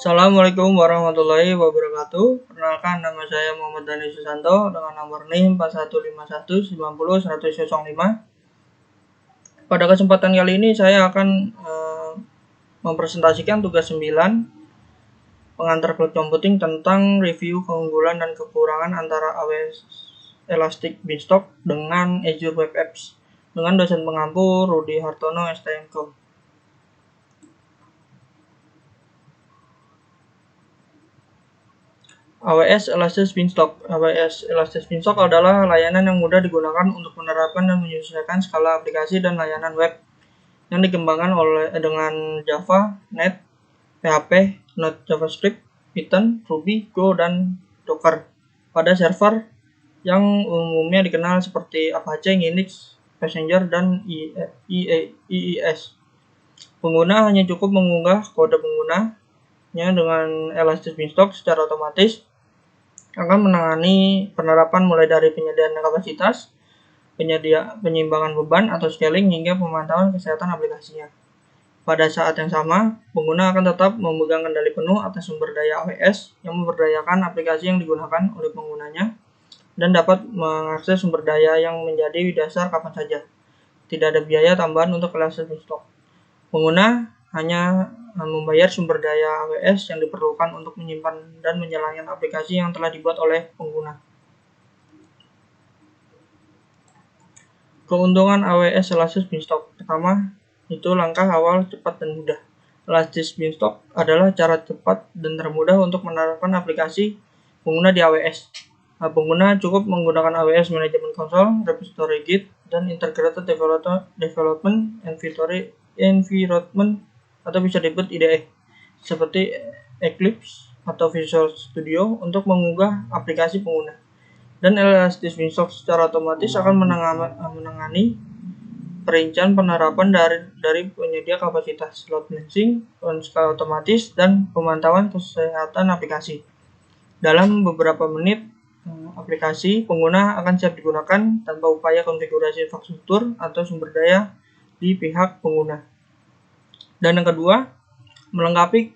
Assalamualaikum warahmatullahi wabarakatuh. Perkenalkan, nama saya Muhammad Dani Susanto dengan nomor NIM 4151901005. Pada kesempatan kali ini saya akan mempresentasikan tugas 9 pengantar cloud computing tentang review keunggulan dan kekurangan antara AWS Elastic Beanstalk dengan Azure Web Apps dengan dosen pengampu Rudi Hartono STMCom. AWS Elastic Beanstalk. AWS Elastic Beanstalk adalah layanan yang mudah digunakan untuk menerapkan dan menyesuaikan skala aplikasi dan layanan web yang dikembangkan dengan Java, Net, PHP, Node JavaScript, Python, Ruby, Go, dan Docker pada server yang umumnya dikenal seperti Apache, Linux, Passenger, dan IIS. Pengguna hanya cukup mengunggah kode penggunanya dengan Elastic Beanstalk secara otomatis akan menangani penerapan mulai dari penyediaan kapasitas, penyeimbangan beban atau scaling hingga pemantauan kesehatan aplikasinya. Pada saat yang sama, pengguna akan tetap memegang kendali penuh atas sumber daya AWS yang memberdayakan aplikasi yang digunakan oleh penggunanya dan dapat mengakses sumber daya yang menjadi dasar kapan saja. Tidak ada biaya tambahan untuk Elastic Beanstalk. Pengguna hanya membayar sumber daya AWS yang diperlukan untuk menyimpan dan menyalakan aplikasi yang telah dibuat oleh pengguna. Keuntungan AWS Elastic Beanstalk. Pertama, itu langkah awal cepat dan mudah. Elastic Beanstalk adalah cara cepat dan termudah untuk menerapkan aplikasi pengguna di AWS. Pengguna cukup menggunakan AWS Management Console, Repository Git, dan Integrated Development Environment atau bisa disebut IDE seperti Eclipse atau Visual Studio untuk mengunggah aplikasi pengguna. Dan Elastic Beanstalk secara otomatis akan menangani perincian penerapan dari penyedia kapasitas, load balancing, skala otomatis, dan pemantauan kesehatan aplikasi. Dalam beberapa menit, aplikasi pengguna akan siap digunakan tanpa upaya konfigurasi infrastruktur atau sumber daya di pihak pengguna. Dan yang kedua, melengkapi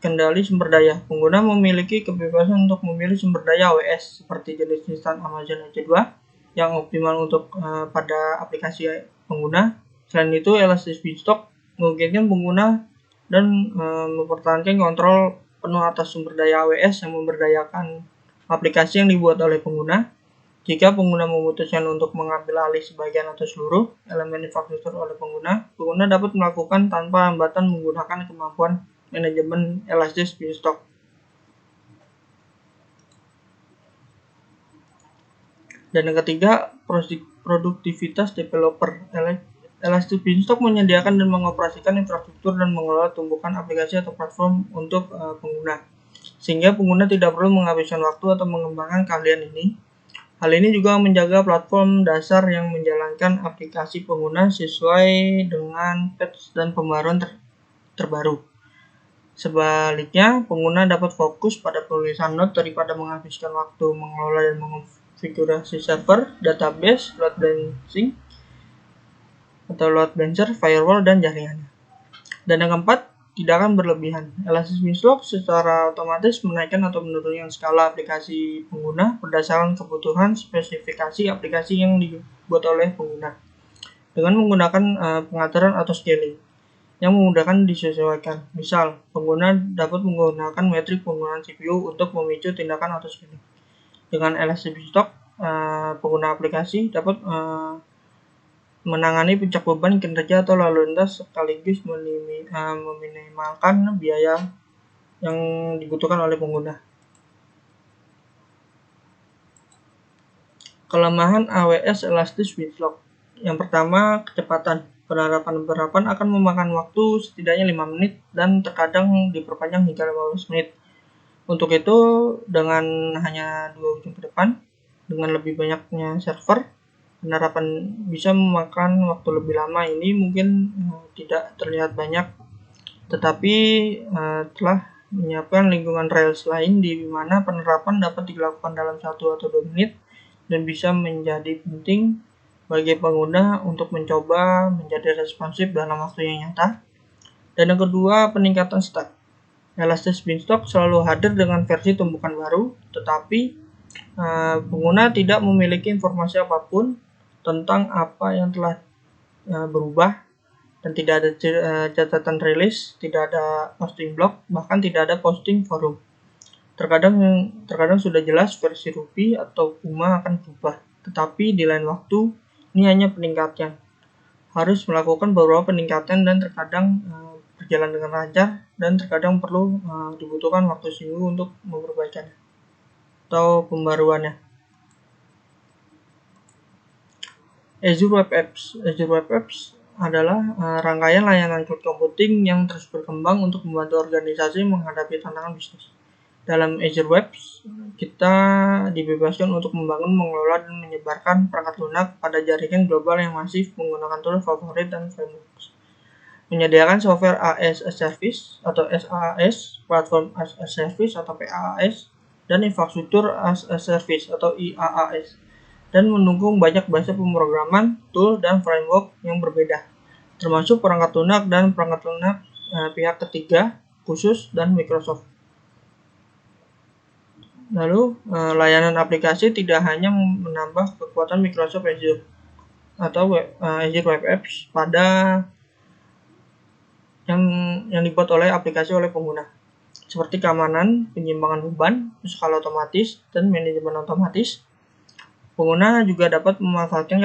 kendali sumber daya. Pengguna memiliki kebebasan untuk memilih sumber daya AWS seperti jenis instan Amazon EC2 yang optimal untuk pada aplikasi pengguna. Selain itu, Elastic Beanstalk memungkinkan pengguna dan mempertahankan kontrol penuh atas sumber daya AWS yang memberdayakan aplikasi yang dibuat oleh pengguna. Jika pengguna memutuskan untuk mengambil alih sebagian atau seluruh elemen infrastruktur oleh pengguna dapat melakukan tanpa hambatan menggunakan kemampuan manajemen Elastic Beanstalk. Dan yang ketiga, produktivitas developer. Elastic Beanstalk menyediakan dan mengoperasikan infrastruktur dan mengelola tumbukan aplikasi atau platform untuk pengguna, sehingga pengguna tidak perlu menghabiskan waktu atau mengembangkan keahlian ini. Hal ini juga menjaga platform dasar yang menjalankan aplikasi pengguna sesuai dengan patch dan pembaruan terbaru. Sebaliknya, pengguna dapat fokus pada penulisan node daripada menghabiskan waktu mengelola dan mengonfigurasi server, database, load balancing, atau load balancer, firewall, dan jaringannya. Dan yang keempat, tidak akan berlebihan. Elastic Beanstalk secara otomatis menaikkan atau menurunkan skala aplikasi pengguna berdasarkan kebutuhan spesifikasi aplikasi yang dibuat oleh pengguna dengan menggunakan pengaturan atau scaling yang memudahkan disesuaikan. Misal, pengguna dapat menggunakan metrik penggunaan CPU untuk memicu tindakan auto scaling. Dengan Elastic Beanstalk, pengguna aplikasi dapat menangani puncak beban kinerja atau lalu lintas sekaligus meminimalkan biaya yang dibutuhkan oleh pengguna. Kelemahan AWS Elastic Beanstalk. Yang pertama, kecepatan. Penerapan akan memakan waktu setidaknya 5 menit dan terkadang diperpanjang hingga 15 menit. Untuk itu, dengan hanya 2 ujung ke depan, dengan lebih banyaknya server, penerapan bisa memakan waktu lebih lama. Ini mungkin tidak terlihat banyak, tetapi telah menyiapkan lingkungan Rails lain di mana penerapan dapat dilakukan dalam 1 atau 2 menit dan bisa menjadi penting bagi pengguna untuk mencoba menjadi responsif dalam waktu yang nyata. Dan yang kedua, peningkatan stat. Elastic Beanstalk selalu hadir dengan versi tumbukan baru, tetapi pengguna tidak memiliki informasi apapun tentang apa yang telah berubah, dan tidak ada catatan rilis, tidak ada posting blog, bahkan tidak ada posting forum. Terkadang sudah jelas versi Ruby atau Puma akan berubah, tetapi di lain waktu ini hanya peningkatan. Harus melakukan beberapa peningkatan dan terkadang berjalan dengan lancar, dan terkadang perlu dibutuhkan waktu seminggu untuk memperbaikannya atau pembaruannya. Azure Web Apps. Azure Web Apps adalah rangkaian layanan cloud computing yang terus berkembang untuk membantu organisasi menghadapi tantangan bisnis. Dalam Azure Web, kita dibebaskan untuk membangun, mengelola, dan menyebarkan perangkat lunak pada jaringan global yang masif menggunakan tool favorit dan frameworks. Menyediakan software as a Service atau SaaS, Platform as a Service atau PaaS, dan infrastruktur as a Service atau IaaS, dan mendukung banyak bahasa pemrograman, tool, dan framework yang berbeda, termasuk perangkat lunak dan perangkat lunak pihak ketiga khusus dan Microsoft. Lalu, layanan aplikasi tidak hanya menambah kekuatan Microsoft Azure atau Azure Web Apps pada yang dibuat oleh aplikasi oleh pengguna, seperti keamanan, penyimbangan beban, skala otomatis, dan manajemen otomatis. Pengguna juga dapat memanfaatkan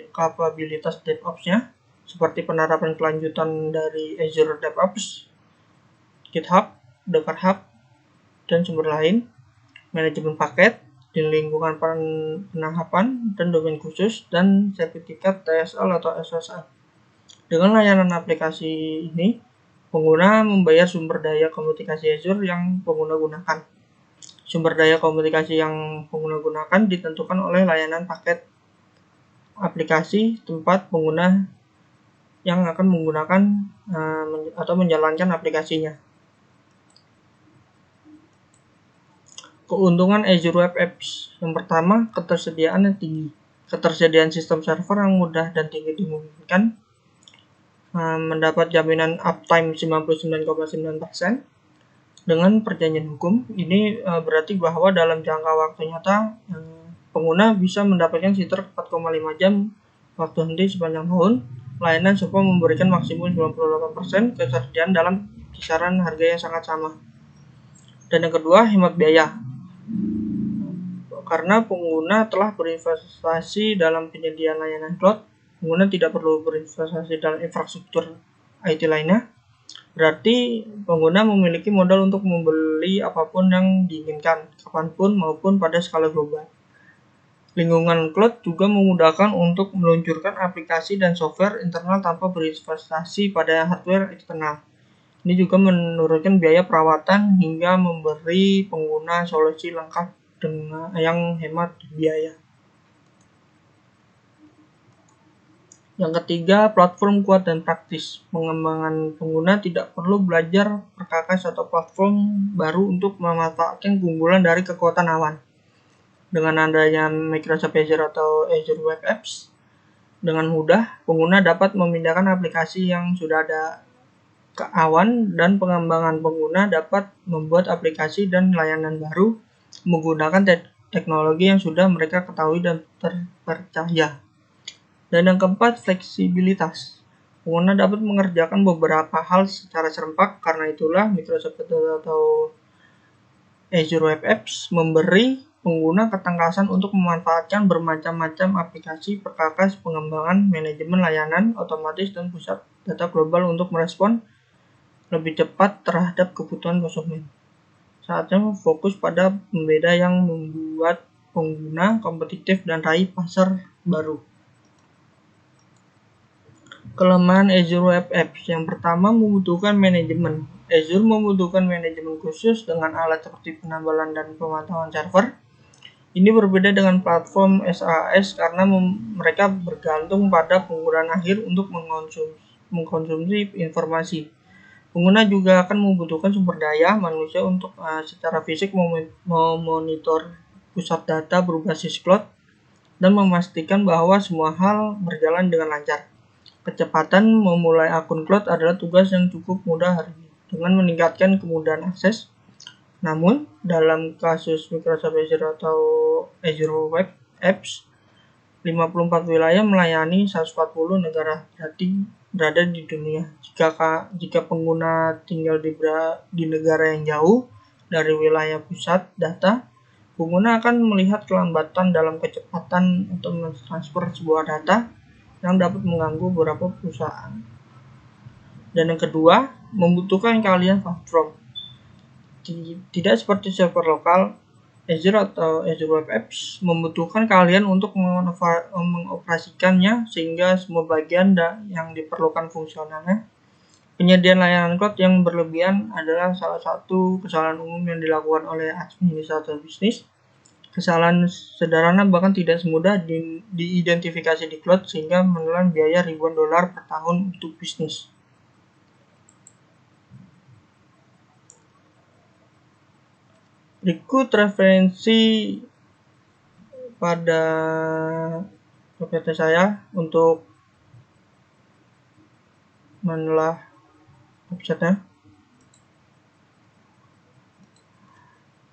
kapabilitas DevOps-nya, seperti penerapan kelanjutan dari Azure DevOps, GitHub, Docker Hub, dan sumber lain, manajemen paket di lingkungan penahapan dan domain khusus, dan sertifikat TSL atau SSL. Dengan layanan aplikasi ini, pengguna membayar sumber daya komunikasi Azure yang pengguna gunakan. Sumber daya komunikasi yang pengguna gunakan ditentukan oleh layanan paket aplikasi tempat pengguna yang akan menggunakan atau menjalankan aplikasinya. Keuntungan Azure Web Apps. Yang pertama, ketersediaan yang tinggi. Ketersediaan sistem server yang mudah dan tinggi dimungkinkan. Mendapat jaminan uptime 99,9% dengan perjanjian hukum. Ini berarti bahwa dalam jangka waktu nyata pengguna bisa mendapatkan fitur 4,5 jam waktu henti sepanjang tahun. Layanan support memberikan maksimum 98% ketersediaan dalam kisaran harga yang sangat sama. Dan yang kedua, hemat biaya. Karena pengguna telah berinvestasi dalam penyediaan layanan cloud, pengguna tidak perlu berinvestasi dalam infrastruktur IT lainnya. Berarti pengguna memiliki modal untuk membeli apapun yang diinginkan, kapanpun maupun pada skala global. Lingkungan cloud juga memudahkan untuk meluncurkan aplikasi dan software internal tanpa berinvestasi pada hardware eksternal. Ini juga menurunkan biaya perawatan hingga memberi pengguna solusi lengkap dengan yang hemat biaya. Yang ketiga, platform kuat dan praktis. Pengembangan pengguna tidak perlu belajar perkakas atau platform baru untuk memanfaatkan keunggulan dari kekuatan awan. Dengan adanya Microsoft Azure atau Azure Web Apps, dengan mudah pengguna dapat memindahkan aplikasi yang sudah ada ke awan, dan pengembangan pengguna dapat membuat aplikasi dan layanan baru menggunakan teknologi yang sudah mereka ketahui dan terpercaya. Dan yang keempat, fleksibilitas. Pengguna dapat mengerjakan beberapa hal secara serempak, karena itulah Microsoft atau Azure Web Apps memberi pengguna ketangkasan untuk memanfaatkan bermacam-macam aplikasi perkakas, pengembangan, manajemen layanan otomatis, dan pusat data global untuk merespon lebih cepat terhadap kebutuhan konsumen. Saatnya fokus pada pembeda yang membuat pengguna kompetitif dan raih pasar baru. Kelemahan Azure Web Apps. Yang pertama, membutuhkan manajemen. Azure membutuhkan manajemen khusus dengan alat seperti penambalan dan pemantauan server. Ini berbeda dengan platform SaaS karena mereka bergantung pada penggunaan akhir untuk mengkonsumsi informasi. Pengguna juga akan membutuhkan sumber daya manusia untuk secara fisik memonitor pusat data berbasis cloud dan memastikan bahwa semua hal berjalan dengan lancar. Kecepatan memulai akun cloud adalah tugas yang cukup mudah hari ini, dengan meningkatkan kemudahan akses. Namun, dalam kasus Microsoft Azure atau Azure Web Apps, 54 wilayah melayani 140 negara berada di dunia. Jika pengguna tinggal di negara yang jauh dari wilayah pusat data, pengguna akan melihat kelambatan dalam kecepatan untuk mentransfer sebuah data yang dapat mengganggu beberapa perusahaan. Dan yang kedua, membutuhkan keahlian platform. Tidak seperti server lokal, Azure atau Azure Web Apps membutuhkan keahlian untuk mengoperasikannya sehingga semua bagian yang diperlukan fungsionalnya. Penyediaan layanan cloud yang berlebihan adalah salah satu kesalahan umum yang dilakukan oleh administrator bisnis. Kesalahan sederhana bahkan tidak semudah diidentifikasi di cloud sehingga menelan biaya ribuan dolar per tahun untuk bisnis. Berikut referensi pada PPT saya untuk menelaah website-nya.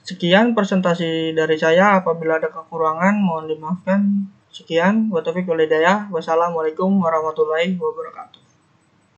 Sekian presentasi dari saya. Apabila ada kekurangan mohon dimaafkan. Sekian, wa taufiq wal hidayah. Wassalamualaikum warahmatullahi wabarakatuh.